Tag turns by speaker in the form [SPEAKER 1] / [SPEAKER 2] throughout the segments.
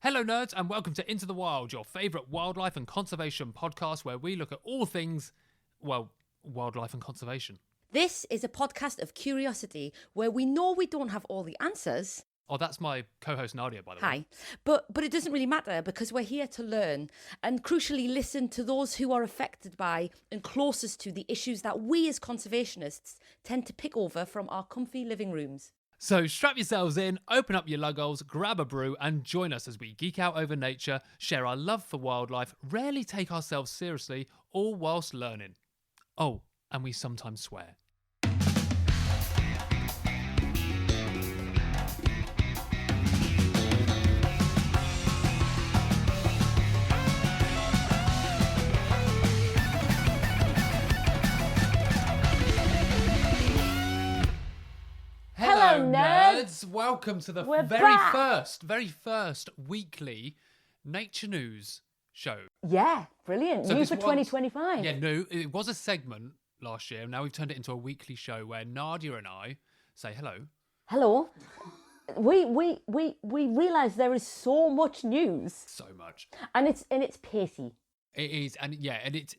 [SPEAKER 1] Hello nerds and welcome to Into the Wild, your favourite wildlife and conservation podcast where we look at all things, well, wildlife and conservation.
[SPEAKER 2] This is a podcast of curiosity where we know we don't have all the answers.
[SPEAKER 1] Oh, that's my co-host Nadia, by the way.
[SPEAKER 2] Hi. But it doesn't really matter because we're here to learn and crucially listen to those who are affected by and closest to the issues that we as conservationists tend to pick over from our comfy living rooms.
[SPEAKER 1] So strap yourselves in, open up your lugholes, grab a brew and join us as we geek out over nature, share our love for wildlife, rarely take ourselves seriously, all whilst learning. Oh, and we sometimes swear.
[SPEAKER 2] Hello, nerds.
[SPEAKER 1] Welcome to the
[SPEAKER 2] We're
[SPEAKER 1] very
[SPEAKER 2] back.
[SPEAKER 1] first weekly nature news show.
[SPEAKER 2] Yeah, brilliant.
[SPEAKER 1] So
[SPEAKER 2] New
[SPEAKER 1] this
[SPEAKER 2] for
[SPEAKER 1] was-
[SPEAKER 2] 2025.
[SPEAKER 1] Yeah, no, it was a segment last year. Now we've turned it into a weekly show where Nadia and I say hello.
[SPEAKER 2] Hello. We realise there is so much news
[SPEAKER 1] So much.
[SPEAKER 2] and it's pacey.
[SPEAKER 1] It is, and it's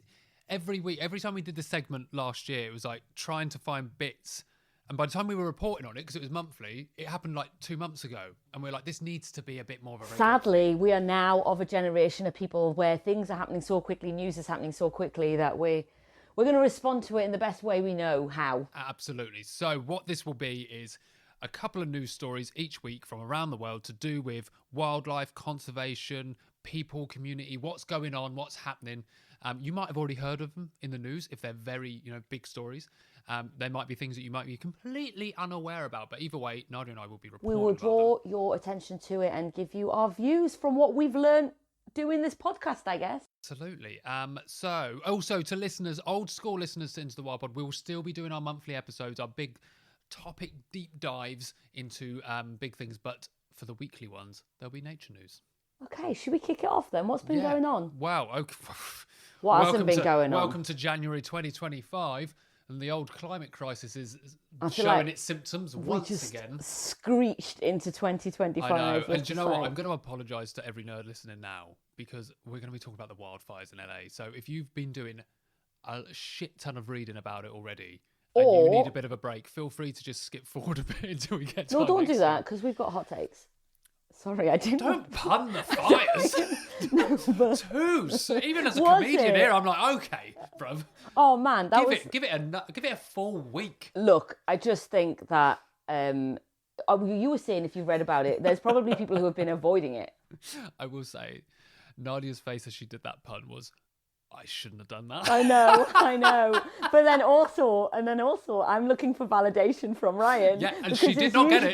[SPEAKER 1] every week. Every time we did the segment last year, it was like trying to find bits. And by the time we were reporting on it, because it was monthly, it happened like 2 months ago. And we're like, this needs to be a bit more of a regular.
[SPEAKER 2] Sadly, we are now of a generation of people where things are happening so quickly, news is happening so quickly that we're going to respond to it in the best way we know how.
[SPEAKER 1] Absolutely. So what this will be is a couple of news stories each week from around the world to do with wildlife, conservation, people, community, what's going on, what's happening. You might have already heard of them in the news if they're very, big stories. There might be things that you might be completely unaware about. But either way, Nadia and I will be reporting
[SPEAKER 2] We will
[SPEAKER 1] about them.
[SPEAKER 2] draw your attention to it and give you our views from what we've learned doing this podcast, I guess.
[SPEAKER 1] Absolutely. So also to listeners, old school listeners to Into the Wild Pod, we will still be doing our monthly episodes, our big topic deep dives into big things. But for the weekly ones, there'll be nature news.
[SPEAKER 2] Okay, should we kick it off then? What's been going on?
[SPEAKER 1] Wow. Okay.
[SPEAKER 2] What hasn't been going on?
[SPEAKER 1] Welcome to January 2025, and the old climate crisis is
[SPEAKER 2] I feel
[SPEAKER 1] showing
[SPEAKER 2] like
[SPEAKER 1] its symptoms
[SPEAKER 2] We
[SPEAKER 1] once
[SPEAKER 2] just
[SPEAKER 1] again.
[SPEAKER 2] screeched into 2025.
[SPEAKER 1] I know.
[SPEAKER 2] let's
[SPEAKER 1] And do you
[SPEAKER 2] just
[SPEAKER 1] know what?
[SPEAKER 2] say.
[SPEAKER 1] I'm going to apologise to every nerd listening now because we're going to be talking about the wildfires in LA. So if you've been doing a shit ton of reading about it already, and you
[SPEAKER 2] Or-
[SPEAKER 1] need a bit of a break, feel free to just skip forward a bit until we get to
[SPEAKER 2] No,
[SPEAKER 1] our
[SPEAKER 2] don't
[SPEAKER 1] next
[SPEAKER 2] do that
[SPEAKER 1] one.
[SPEAKER 2] because we've got hot takes. Sorry, I didn't.
[SPEAKER 1] Don't pun the fires. Even as a
[SPEAKER 2] Was
[SPEAKER 1] comedian
[SPEAKER 2] it?
[SPEAKER 1] here, I'm like, okay, bruv.
[SPEAKER 2] Oh man, that was.
[SPEAKER 1] Give it a full week.
[SPEAKER 2] Look, I just think that you were saying if you've read about it, there's probably people who have been avoiding it.
[SPEAKER 1] I will say, Nadia's face as she did that pun was, I shouldn't have done that.
[SPEAKER 2] I know. But then also, I'm looking for validation from Ryan.
[SPEAKER 1] Yeah, and she did not get it.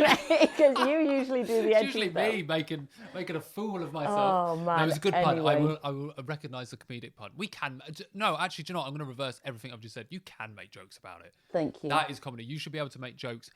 [SPEAKER 2] Because you usually do the
[SPEAKER 1] It's
[SPEAKER 2] edgy
[SPEAKER 1] usually
[SPEAKER 2] stuff.
[SPEAKER 1] me making a fool of myself.
[SPEAKER 2] Oh, man.
[SPEAKER 1] No, it was a good pun.
[SPEAKER 2] Anyway.
[SPEAKER 1] I will recognise the comedic pun. We can. No, actually, do you know what? I'm going to reverse everything I've just said. You can make jokes about it.
[SPEAKER 2] Thank you.
[SPEAKER 1] That is comedy. You should be able to make jokes,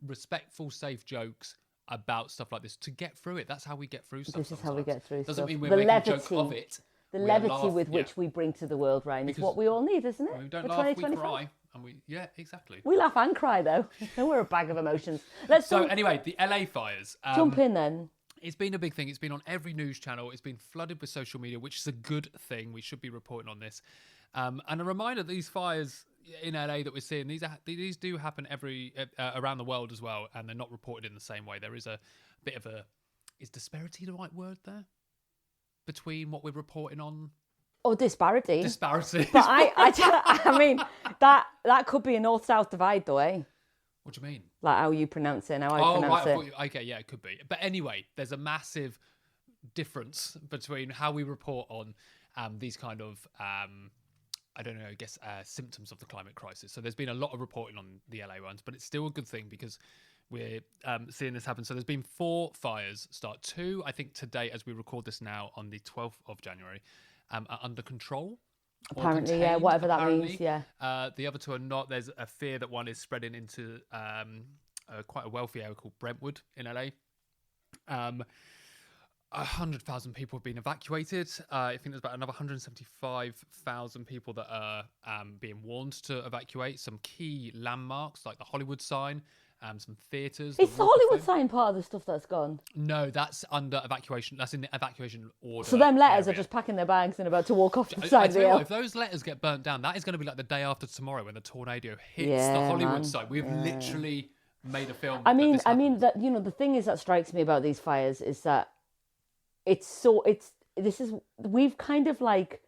[SPEAKER 1] respectful, safe jokes about stuff like this to get through it. That's how we get through stuff.
[SPEAKER 2] This is how we
[SPEAKER 1] sometimes.
[SPEAKER 2] get through
[SPEAKER 1] Doesn't
[SPEAKER 2] stuff.
[SPEAKER 1] mean we're
[SPEAKER 2] The
[SPEAKER 1] making a joke
[SPEAKER 2] levity.
[SPEAKER 1] of it.
[SPEAKER 2] The
[SPEAKER 1] We
[SPEAKER 2] levity
[SPEAKER 1] laugh,
[SPEAKER 2] with
[SPEAKER 1] yeah.
[SPEAKER 2] which we bring to the world, Ryan, is
[SPEAKER 1] Because
[SPEAKER 2] what we all need, isn't it?
[SPEAKER 1] We don't
[SPEAKER 2] For
[SPEAKER 1] laugh, we
[SPEAKER 2] 2025?
[SPEAKER 1] cry, and yeah, exactly.
[SPEAKER 2] We laugh and cry though. We're a bag of emotions. Let's
[SPEAKER 1] So
[SPEAKER 2] jump,
[SPEAKER 1] anyway, the LA fires.
[SPEAKER 2] jump in then.
[SPEAKER 1] It's been a big thing. It's been on every news channel. It's been flooded with social media, which is a good thing. We should be reporting on this. And a reminder, these fires in LA that we're seeing, these do happen around the world as well, and they're not reported in the same way. There is a bit of is disparity the right word there? Between what we're reporting on?
[SPEAKER 2] Or disparity.
[SPEAKER 1] Disparity.
[SPEAKER 2] But I mean, that could be a north-south divide though, eh?
[SPEAKER 1] What do you mean?
[SPEAKER 2] Like how you pronounce it and how I
[SPEAKER 1] Oh,
[SPEAKER 2] pronounce
[SPEAKER 1] right.
[SPEAKER 2] it.
[SPEAKER 1] Okay, yeah, it could be. But anyway, there's a massive difference between how we report on these kind of, symptoms of the climate crisis. So there's been a lot of reporting on the LA ones, but it's still a good thing because we're seeing this happen. So there's been 4 fires start. 2, I think, today as we record this now on the 12th of January, are under control. or
[SPEAKER 2] Apparently, yeah,
[SPEAKER 1] contained,
[SPEAKER 2] whatever that
[SPEAKER 1] apparently.
[SPEAKER 2] means, yeah.
[SPEAKER 1] The other 2 are not. There's a fear that one is spreading into quite a wealthy area called Brentwood in LA. 100,000 people have been evacuated. I think there's about another 175,000 people that are being warned to evacuate. Some key landmarks like the Hollywood sign some theatres.
[SPEAKER 2] Is the Hollywood sign part of the stuff that's gone?
[SPEAKER 1] No, that's under evacuation. That's in the evacuation order.
[SPEAKER 2] So them letters
[SPEAKER 1] area.
[SPEAKER 2] are just packing their bags and about to walk off to the
[SPEAKER 1] I
[SPEAKER 2] side of
[SPEAKER 1] tell
[SPEAKER 2] the
[SPEAKER 1] you
[SPEAKER 2] hill.
[SPEAKER 1] what, if those letters get burnt down, that is going to be like the day after tomorrow when the tornado hits the
[SPEAKER 2] Yeah,
[SPEAKER 1] Hollywood
[SPEAKER 2] man.
[SPEAKER 1] side. We've literally made a film.
[SPEAKER 2] I mean,
[SPEAKER 1] that
[SPEAKER 2] the thing is that strikes me about these fires is that we've kind of like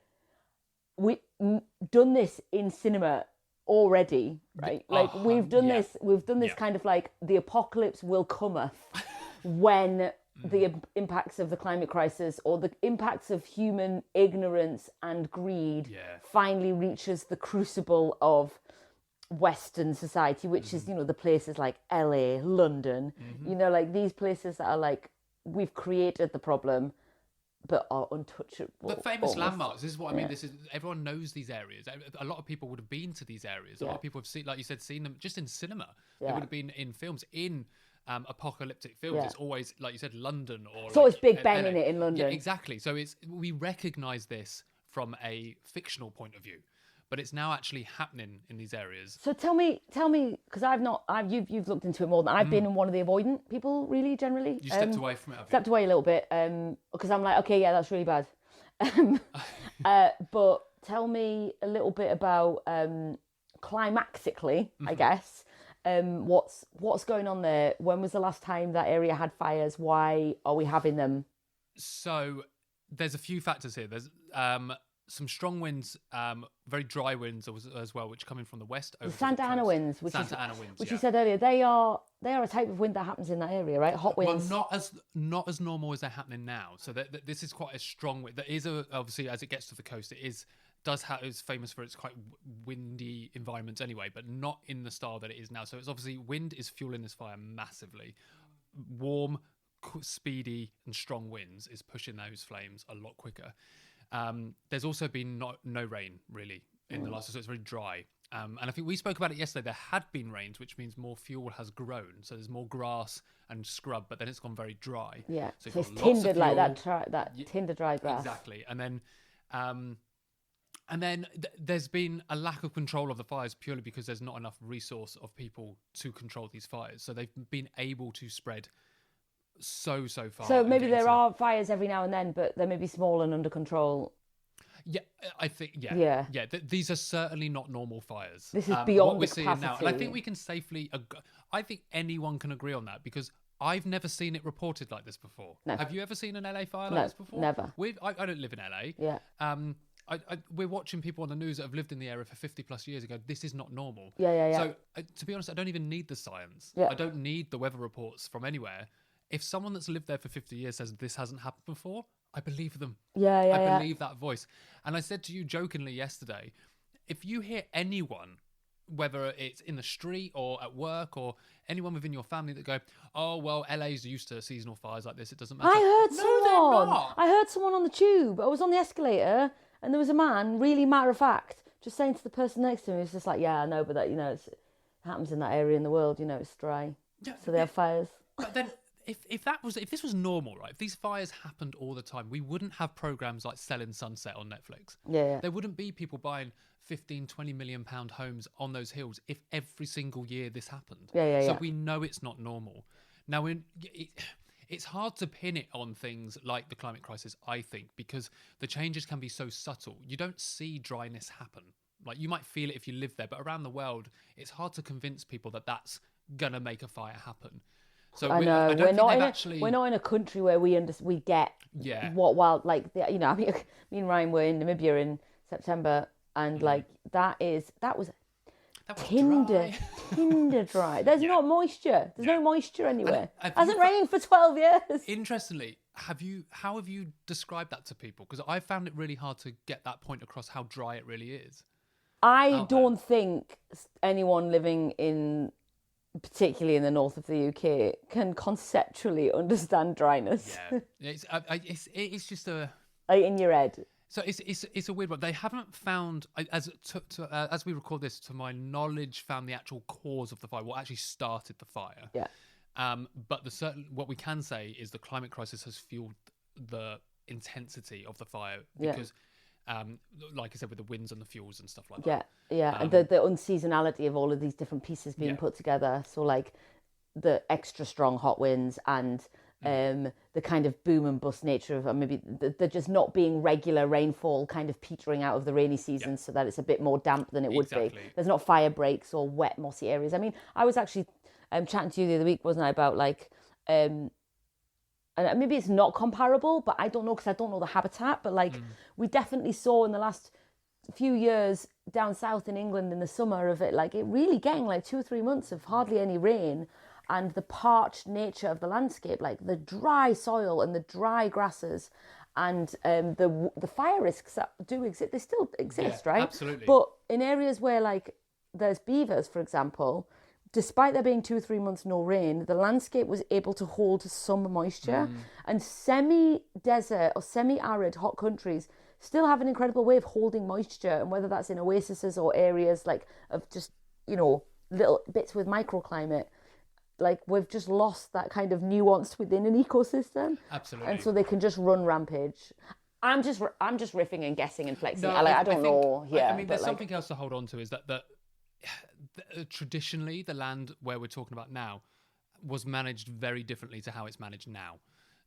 [SPEAKER 2] done this in cinema already, right? Like we've done this kind of like the apocalypse will cometh when the impacts of the climate crisis or the impacts of human ignorance and greed finally reaches the crucible of Western society, which is, the places like LA, London, like these places that are like, we've created the problem, but are untouchable.
[SPEAKER 1] But famous landmarks, this is what I mean. This is, everyone knows these areas. A lot of people would have been to these areas. A lot of people have seen, like you said, seen them just in cinema. They would have been in films, in apocalyptic films. It's always, like you said, London or
[SPEAKER 2] it's always Big Ben in it in London.
[SPEAKER 1] Yeah, exactly. So we recognise this from a fictional point of view, but it's now actually happening in these areas.
[SPEAKER 2] So tell me, because you've looked into it more than I've been one of the avoidant people, really, generally.
[SPEAKER 1] You stepped away from it,
[SPEAKER 2] Stepped away a little bit, because I'm like, okay, yeah, that's really bad. But tell me a little bit about, climaxically, I guess, what's going on there? When was the last time that area had fires? Why are we having them?
[SPEAKER 1] So there's a few factors here. There's some strong winds, very dry winds as well, which come in from the west. Over
[SPEAKER 2] the Santa Ana winds, which you said earlier, they are a type of wind that happens in that area, right? Hot winds.
[SPEAKER 1] Well, not as normal as they're happening now. So this is quite a strong wind. There is obviously, as it gets to the coast, it's famous for its quite windy environments anyway, but not in the style that it is now. So it's obviously wind is fueling this fire massively. Warm, speedy, and strong winds is pushing those flames a lot quicker. There's also been no rain really in the last, so it's very dry. And I think we spoke about it yesterday. There had been rains, which means more fuel has grown. So there's more grass and scrub, but then it's gone very dry.
[SPEAKER 2] Yeah,
[SPEAKER 1] so
[SPEAKER 2] it's tindered like that tinder dry grass.
[SPEAKER 1] Exactly. And then there's been a lack of control of the fires purely because there's not enough resource of people to control these fires. So they've been able to spread so far.
[SPEAKER 2] So maybe there are fires every now and then, but they may be small and under control.
[SPEAKER 1] Yeah, I think, these are certainly not normal fires.
[SPEAKER 2] This is beyond
[SPEAKER 1] what we're
[SPEAKER 2] capacity.
[SPEAKER 1] seeing now. And I think we can safely, I think anyone can agree on that because I've never seen it reported like this before. No. Have you ever seen an LA fire like this before?
[SPEAKER 2] Never.
[SPEAKER 1] I don't live in LA.
[SPEAKER 2] Yeah.
[SPEAKER 1] We're watching people on the news that have lived in the area for 50 plus years ago. This is not normal.
[SPEAKER 2] Yeah.
[SPEAKER 1] So to be honest, I don't even need the science.
[SPEAKER 2] Yeah.
[SPEAKER 1] I don't need the weather reports from anywhere. If someone that's lived there for 50 years says this hasn't happened before, I believe them. I believe that voice. And I said to you jokingly yesterday, if you hear anyone, whether it's in the street or at work or anyone within your family that go, oh, well, LA's used to seasonal fires like this, it doesn't matter.
[SPEAKER 2] I heard someone on the tube. I was on the escalator and there was a man, really matter of fact, just saying to the person next to me, he was just like, yeah, I know, but that, it happens in that area in the world, it's dry. Yeah, so they have fires.
[SPEAKER 1] But then if this was normal, right? If these fires happened all the time, we wouldn't have programs like Selling Sunset on Netflix.
[SPEAKER 2] Yeah.
[SPEAKER 1] There wouldn't be people buying 15, 20 million pound homes on those hills if every single year this happened. So we know it's not normal. Now, it's hard to pin it on things like the climate crisis, I think, because the changes can be so subtle. You don't see dryness happen. Like, you might feel it if you live there, but around the world, it's hard to convince people that that's going to make a fire happen. So
[SPEAKER 2] I know we're not in a country where we get what wild me and Ryan were in Namibia in September and that was tinder dry. There's not moisture. There's no moisture anywhere. Hasn't rained for 12 years.
[SPEAKER 1] Interestingly, how have you described that to people? Because I found it really hard to get that point across how dry it really is.
[SPEAKER 2] I don't think anyone living particularly in the north of the UK, can conceptually understand dryness.
[SPEAKER 1] Yeah, it's just a
[SPEAKER 2] in your head.
[SPEAKER 1] So it's a weird one. They haven't found, as we record this, to my knowledge, found the actual cause of the fire, what actually started the fire.
[SPEAKER 2] Yeah.
[SPEAKER 1] But what we can say is the climate crisis has fueled the intensity of the fire because. Like I said, with the winds and the fuels and stuff like that.
[SPEAKER 2] And the unseasonality of all of these different pieces being put together. So the extra strong hot winds and the kind of boom and bust nature of maybe the just not being regular rainfall kind of petering out of the rainy season so that it's a bit more damp than it would be. There's not fire breaks or wet mossy areas. I mean, I was actually chatting to you the other week, wasn't I, about like and maybe it's not comparable, but I don't know because I don't know the habitat, but like we definitely saw in the last few years down south in England in the summer of it, like it really getting like 2 or 3 months of hardly any rain, and the parched nature of the landscape, like the dry soil and the dry grasses and the fire risks that do exist, they still exist, right?
[SPEAKER 1] Absolutely.
[SPEAKER 2] But in areas where like there's beavers, for example, despite there being 2 or 3 months no rain, the landscape was able to hold some moisture. And semi-desert or semi-arid hot countries still have an incredible way of holding moisture, and whether that's in oases or areas like of just, you know, little bits with microclimate, like we've just lost that kind of nuance within an ecosystem.
[SPEAKER 1] Absolutely.
[SPEAKER 2] And so they can just run rampage. I'm just riffing and guessing and flexing.
[SPEAKER 1] No,
[SPEAKER 2] I don't know. Yeah,
[SPEAKER 1] I mean, there's something else to hold on to, is that traditionally the land where we're talking about now was managed very differently to how it's managed now.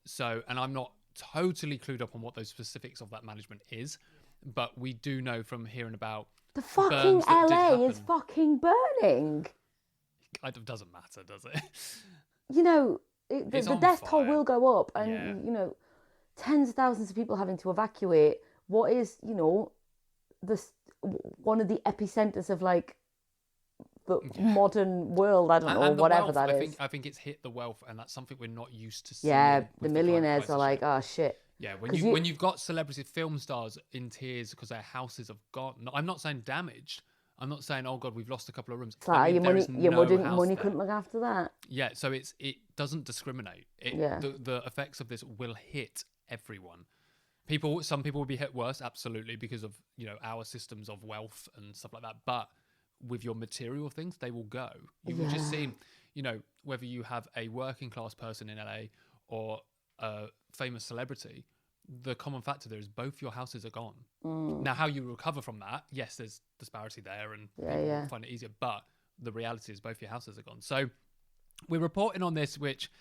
[SPEAKER 1] So, and I'm not totally clued up on what those specifics of that management is, but we do know from hearing about
[SPEAKER 2] the fucking LA is fucking burning.
[SPEAKER 1] It doesn't matter, does it?
[SPEAKER 2] You know, the death toll will go up, and you know, tens of thousands of people having to evacuate. What is, you know, one of the epicenters of like the modern world, I don't know, whatever that is.
[SPEAKER 1] I think it's hit the wealth, and that's something we're not used to seeing.
[SPEAKER 2] Yeah, the millionaires are like, oh shit.
[SPEAKER 1] Yeah, when you've got celebrity film stars in tears because their houses have gone. I'm not saying damaged. I'm not saying, oh God, we've lost a couple of rooms.
[SPEAKER 2] Like, your money couldn't look after that.
[SPEAKER 1] Yeah, so it doesn't discriminate. The effects of this will hit everyone. Some people will be hit worse, absolutely, because of, you know, our systems of wealth and stuff like that. But with your material things, they will go. You've just seen, you know, whether you have a working class person in LA or a famous celebrity, the common factor there is both your houses are gone. Now, how you recover from that, yes, there's disparity there and people find it easier, but the reality is both your houses are gone. So we're reporting on this, which,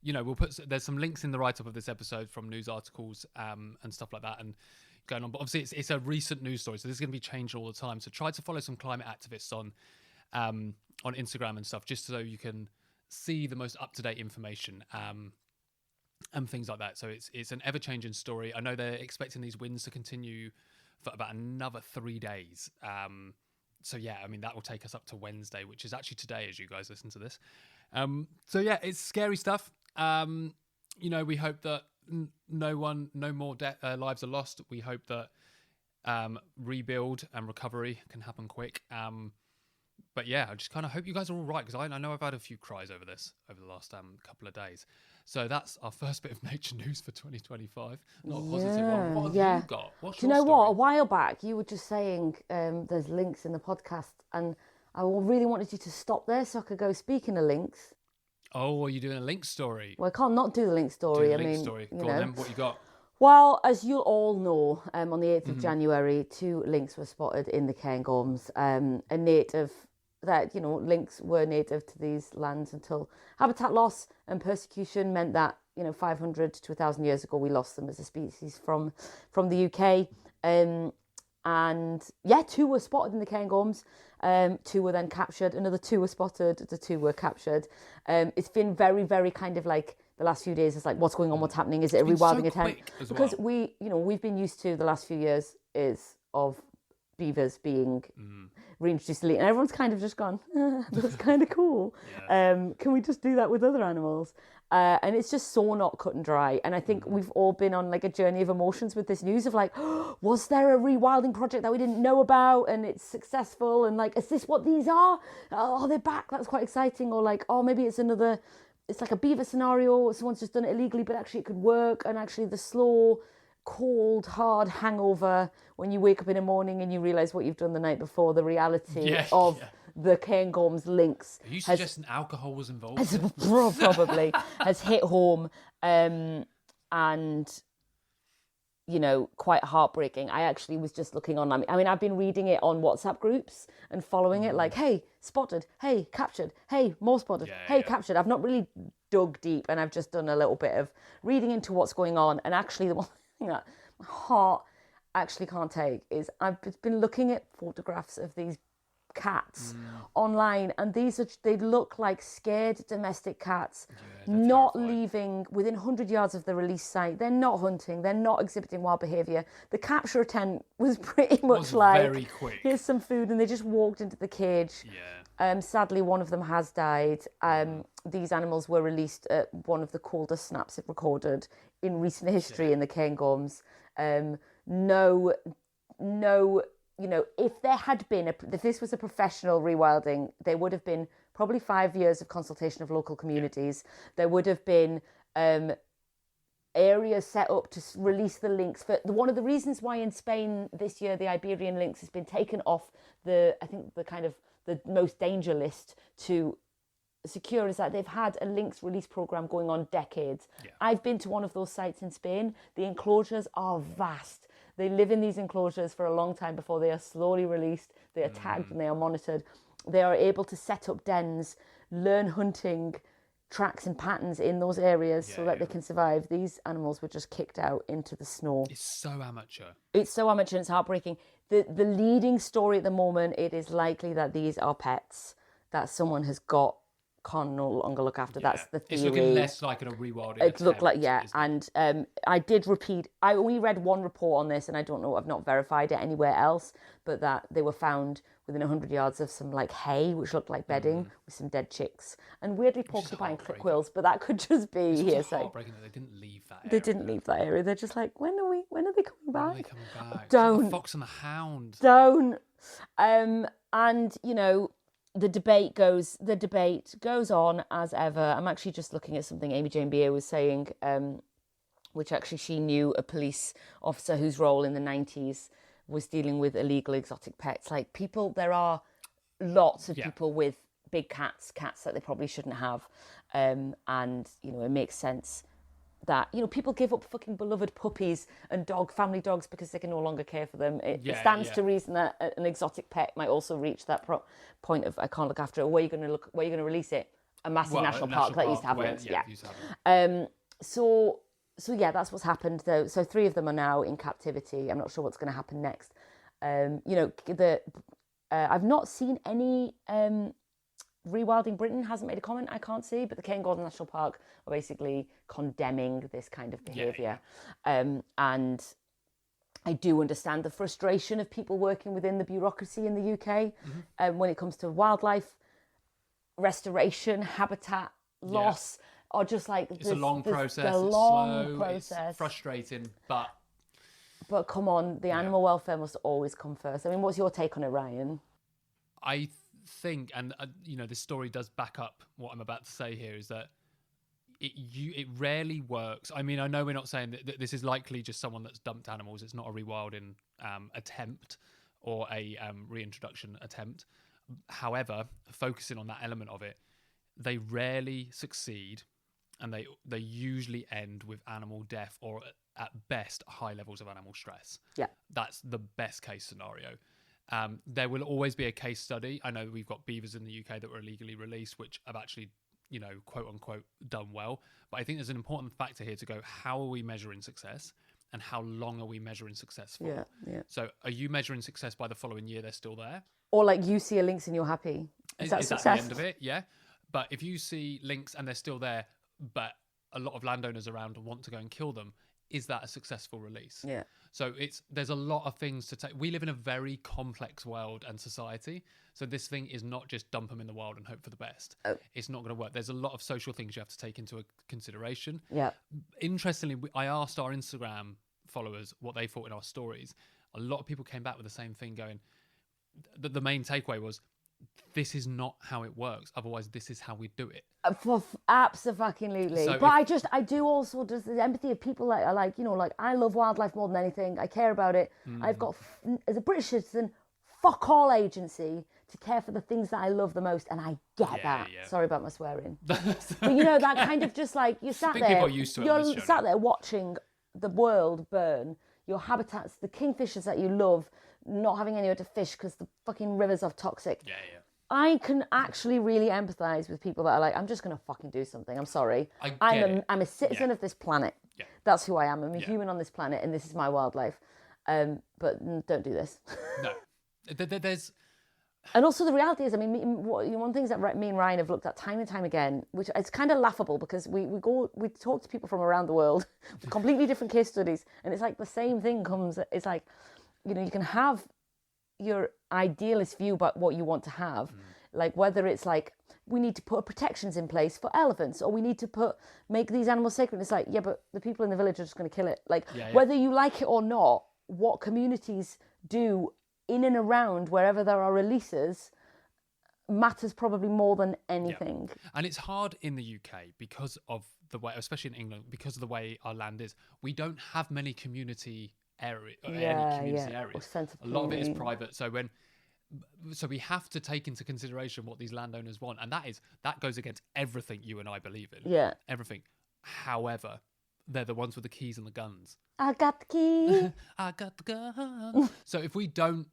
[SPEAKER 1] you know, there's some links in the write-up of this episode from news articles and stuff like that and going on. But obviously it's a recent news story, so this is going to be changed all the time. So try to follow some climate activists on Instagram and stuff, just so you can see the most up-to-date information and things like that. So it's an ever-changing story. I know they're expecting these winds to continue for about another 3 days. So yeah, I mean, that will take us up to Wednesday, which is actually today as you guys listen to this. So yeah, it's scary stuff. You know, we hope that no more lives are lost. We hope that rebuild and recovery can happen quick. But yeah, I just kind of hope you guys are all right, because I know I've had a few cries over this over the last couple of days. So that's our first bit of nature news for 2025. Not a positive one. What have you got?
[SPEAKER 2] Do you know what? A while back, you were just saying there's links in the podcast, and I really wanted you to stop there so I could go, speaking of links.
[SPEAKER 1] Oh, are you doing a Lynx story?
[SPEAKER 2] Well, I can't not do the Lynx story.
[SPEAKER 1] Go on then, what you got?
[SPEAKER 2] Well, as you'll all know, on the 8th of January, 2 lynx were spotted in the Cairngorms. A native that, you know, lynx were native to these lands until habitat loss and persecution meant that, you know, 500 to 1,000 years ago, we lost them as a species from the UK. And yeah, 2 were spotted in the Cairngorms. 2 were then captured. Another 2 were spotted. The 2 were captured. It's been very, very kind of like the last few days. It's like, what's going on? What's happening? Is it a rewilding attempt? Because we've been used to the last few years of beavers being reintroduced to and everyone's kind of just gone, that's kind of cool. Can we just do that with other animals? And it's just so not cut and dry. And I think we've all been on like a journey of emotions with this news of like, was there a rewilding project that we didn't know about and it's successful? And like, is this what these are? Oh, they're back. That's quite exciting. Or like, oh, maybe it's like a beaver scenario. Someone's just done it illegally, but actually it could work. And actually the slow, cold, hard hangover when you wake up in the morning and you realise what you've done the night before, the reality of the Cairngorms lynx.
[SPEAKER 1] Are you suggesting alcohol was involved?
[SPEAKER 2] Probably has hit home. And quite heartbreaking. I actually was just looking online. I mean, I've been reading it on WhatsApp groups and following it, like, hey, spotted, hey, captured, hey, more spotted, hey, captured. I've not really dug deep, and I've just done a little bit of reading into what's going on. And actually, the one thing that my heart actually can't take is I've been looking at photographs of these cats online, and they look like scared domestic cats, not terrifying. Leaving within 100 yards of the release site. They're not hunting, they're not exhibiting wild behaviour. The capture attempt was pretty much like, very quick. Here's some food, and they just walked into the cage. Sadly, one of them has died. These animals were released at one of the coldest snaps it recorded in recent history in the Cairngorms. If there had been, if this was a professional rewilding, there would have been probably 5 years of consultation of local communities. There would have been areas set up to release the lynx. One of the reasons why in Spain this year the Iberian lynx has been taken off the most danger list to secure is that they've had a lynx release program going on decades. I've been to one of those sites in Spain. The enclosures are vast. They live in these enclosures for a long time before they are slowly released. They are tagged and they are monitored. They are able to set up dens, learn hunting tracks and patterns in those areas so that they can survive. These animals were just kicked out into the snow.
[SPEAKER 1] It's so amateur.
[SPEAKER 2] It's so amateur and it's heartbreaking. The leading story at the moment, it is likely that these are pets that someone has got, can't no longer look after. That's the theory.
[SPEAKER 1] It's looking less like a rewilding.
[SPEAKER 2] It looked like, and I only read one report on this, and I don't know, I've not verified it anywhere else, but that they were found within 100 yards of some like hay, which looked like bedding, with some dead chicks, and weirdly porcupine quills, but that could just be hearsay.
[SPEAKER 1] Heartbreaking that they didn't leave that area.
[SPEAKER 2] They didn't leave that area. They're just like, when are they coming back?
[SPEAKER 1] When are they coming back?
[SPEAKER 2] Don't.
[SPEAKER 1] Like the fox and the hound.
[SPEAKER 2] Don't. And the debate goes on as ever. I'm actually just looking at something Amy Jane Beer was saying, which actually she knew a police officer whose role in the 90s was dealing with illegal exotic pets. Like there are lots of people with big cats that they probably shouldn't have. And, it makes sense that, people give up fucking beloved puppies and family dogs because they can no longer care for them. It stands to reason that an exotic pet might also reach that point of, I can't look after it. Where are you going to release it? A massive national park that used to have lynx. So that's what's happened though. So 3 of them are now in captivity. I'm not sure what's going to happen next. I've not seen any Rewilding Britain hasn't made a comment, I can't see, but the Cairngorms National Park are basically condemning this kind of behaviour. And I do understand the frustration of people working within the bureaucracy in the UK when it comes to wildlife restoration, habitat loss, or just like...
[SPEAKER 1] It's a long process, it's slow, it's frustrating,
[SPEAKER 2] But come on, the animal welfare must always come first. I mean, what's your take on it, Ryan?
[SPEAKER 1] I think, and this story does back up what I'm about to say here, is that it rarely works. I mean, I know we're not saying that this is likely just someone that's dumped animals. It's not a rewilding attempt or a reintroduction attempt. However, focusing on that element of it, they rarely succeed, and they usually end with animal death or at best high levels of animal stress. Yeah, that's the best case scenario. There will always be a case study. I know we've got beavers in the UK that were illegally released, which have actually, quote unquote, done well. But I think there's an important factor here to go, how are we measuring success and how long are we measuring success for? Yeah. So are you measuring success by the following year they're still there?
[SPEAKER 2] Or like you see a lynx and you're happy? Is that success?
[SPEAKER 1] That the end of it? Yeah. But if you see lynx and they're still there, but a lot of landowners around want to go and kill them, is that a successful release? Yeah. So there's a lot of things to take. We live in a very complex world and society. So this thing is not just dump them in the wild and hope for the best. Oh. It's not going to work. There's a lot of social things you have to take into consideration. Yeah. Interestingly, I asked our Instagram followers what they thought in our stories. A lot of people came back with the same thing, going, the main takeaway was, this is not how it works. Otherwise, this is how we do it.
[SPEAKER 2] Absolutely. So but I do also just the empathy of people that are like, I love wildlife more than anything. I care about it. I've got, as a British citizen, fuck all agency to care for the things that I love the most. And I get that. Yeah. Sorry about my swearing. But that kind of just like, you're sat there.
[SPEAKER 1] People are used to it.
[SPEAKER 2] You're sat there watching the world burn. your habitats, the kingfishers that you love, not having anywhere to fish because the fucking rivers are toxic.
[SPEAKER 1] Yeah.
[SPEAKER 2] I can actually really empathise with people that are like, I'm just going to fucking do something. I'm sorry. I'm a citizen of this planet. Yeah. That's who I am. I'm a human on this planet, and this is my wildlife. But don't do this.
[SPEAKER 1] No. There's...
[SPEAKER 2] And also the reality is, I mean, one of the things that me and Ryan have looked at time and time again, which it's kind of laughable because we talk to people from around the world, completely different case studies, and it's like the same thing comes. It's like, you know, you can have your idealist view about what you want to have, like whether it's like we need to put protections in place for elephants, or we need to make these animals sacred. It's like, yeah, but the people in the village are just going to kill it. Like whether you like it or not, what communities do in and around wherever there are releases matters probably more than anything.
[SPEAKER 1] Yeah. And it's hard in the UK because of the way, especially in England, because of the way our land is. We don't have many community areas. A lot of it is private. So we have to take into consideration what these landowners want, and that goes against everything you and I believe in.
[SPEAKER 2] Yeah,
[SPEAKER 1] everything. However, they're the ones with the keys and the guns.
[SPEAKER 2] I got the key.
[SPEAKER 1] I got the gun. So if we don't,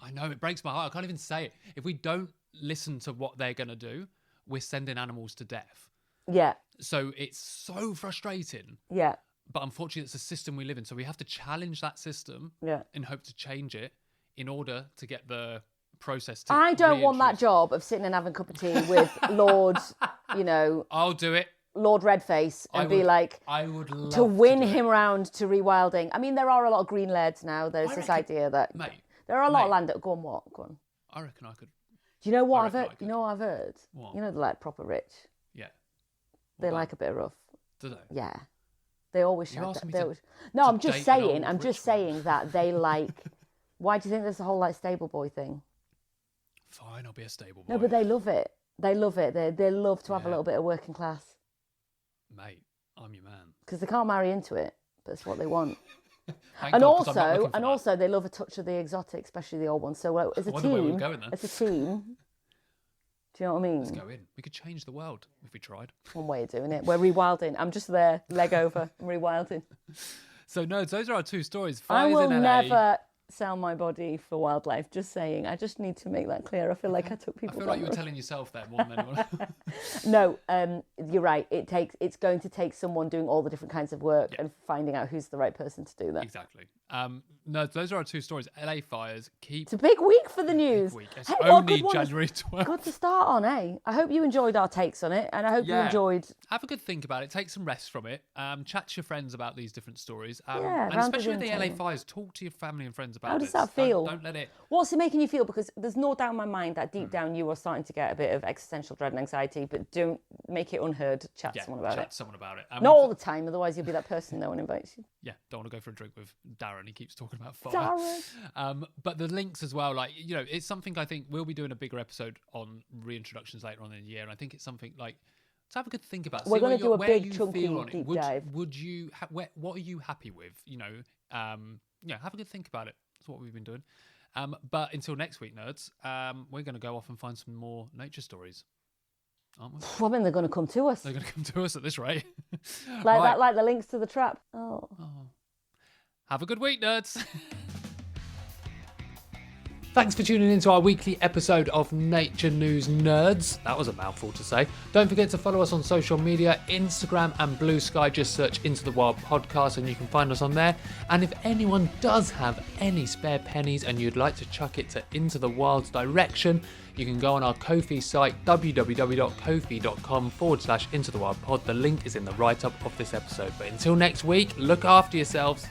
[SPEAKER 1] I know it breaks my heart. I can't even say it. If we don't listen to what they're going to do, we're sending animals to death.
[SPEAKER 2] Yeah.
[SPEAKER 1] So it's so frustrating.
[SPEAKER 2] Yeah.
[SPEAKER 1] But unfortunately, it's a system we live in. So we have to challenge that system and hope to change it in order to get the process to
[SPEAKER 2] I don't want that job of sitting and having a cup of tea with Lord, you know.
[SPEAKER 1] I'll do it.
[SPEAKER 2] Lord Redface and
[SPEAKER 1] I would love
[SPEAKER 2] to win him round to rewilding. I mean, there are a lot of green lairds now. There's this idea that there are a lot of land that go on.
[SPEAKER 1] I reckon I could.
[SPEAKER 2] Do you know what I've heard? You know what I've heard?
[SPEAKER 1] What?
[SPEAKER 2] You know, they're like proper rich.
[SPEAKER 1] Yeah.
[SPEAKER 2] They like a bit of rough.
[SPEAKER 1] Do they?
[SPEAKER 2] Yeah. They always shout that. No, I'm just saying that they like. Why do you think there's a whole like stable boy thing?
[SPEAKER 1] Fine, I'll be a stable boy.
[SPEAKER 2] No, but they love it. They love it. They love to have a little bit of working class.
[SPEAKER 1] Mate, I'm your man.
[SPEAKER 2] Because they can't marry into it, but it's what they want. And also, they love a touch of the exotic, especially the old ones. So as a team, do you know what I mean?
[SPEAKER 1] Let's go in. We could change the world if we tried.
[SPEAKER 2] One way of doing it. We're rewilding. I'm just there, leg over, I'm rewilding.
[SPEAKER 1] So nerds, those are our two stories.
[SPEAKER 2] I will never sell my body for wildlife. Just saying. I just need to make that clear. I feel like I took people.
[SPEAKER 1] I feel like you were telling yourself that more than anyone.
[SPEAKER 2] No, you're right. It's going to take someone doing all the different kinds of work and finding out who's the right person to do that.
[SPEAKER 1] Exactly. No, those are our two stories. LA fires.
[SPEAKER 2] It's a big week for the news.
[SPEAKER 1] It's only January 12th.
[SPEAKER 2] Good to start on, eh? I hope you enjoyed our takes on it, and I hope you enjoyed.
[SPEAKER 1] Have a good think about it. Take some rest from it. Chat to your friends about these different stories.
[SPEAKER 2] And
[SPEAKER 1] especially with the LA fires, talk to your family and friends about it.
[SPEAKER 2] How does that feel?
[SPEAKER 1] Don't let it.
[SPEAKER 2] What's it making you feel? Because there's no doubt in my mind that deep down you are starting to get a bit of existential dread and anxiety, but don't make it unheard. Chat to someone about it. Not all the time, otherwise you'll be that person no one invites you.
[SPEAKER 1] Yeah, don't want to go for a drink with Darren. He keeps talking about fire. But the Lynx as well, like, you know, it's something I think we'll be doing a bigger episode on reintroductions later on in the year, and I think it's something like to have a good think about.
[SPEAKER 2] We're going to do a big chunky deep dive.
[SPEAKER 1] Would you? What are you happy with? You know, have a good think about it. That's what we've been doing. But until next week, nerds, we're going to go off and find some more nature stories, aren't we?
[SPEAKER 2] Well, then they're going to come to us.
[SPEAKER 1] They're going to come to us at this rate.
[SPEAKER 2] like the links to the trap. Oh.
[SPEAKER 1] Have a good week, nerds. Thanks for tuning in to our weekly episode of Nature News Nerds. That was a mouthful to say. Don't forget to follow us on social media, Instagram and Blue Sky. Just search Into the Wild Podcast and you can find us on there. And if anyone does have any spare pennies and you'd like to chuck it to Into the Wild's direction, you can go on our Ko-fi site, www.kofi.com/Into the Wild Pod. The link is in the write-up of this episode. But until next week, look after yourselves.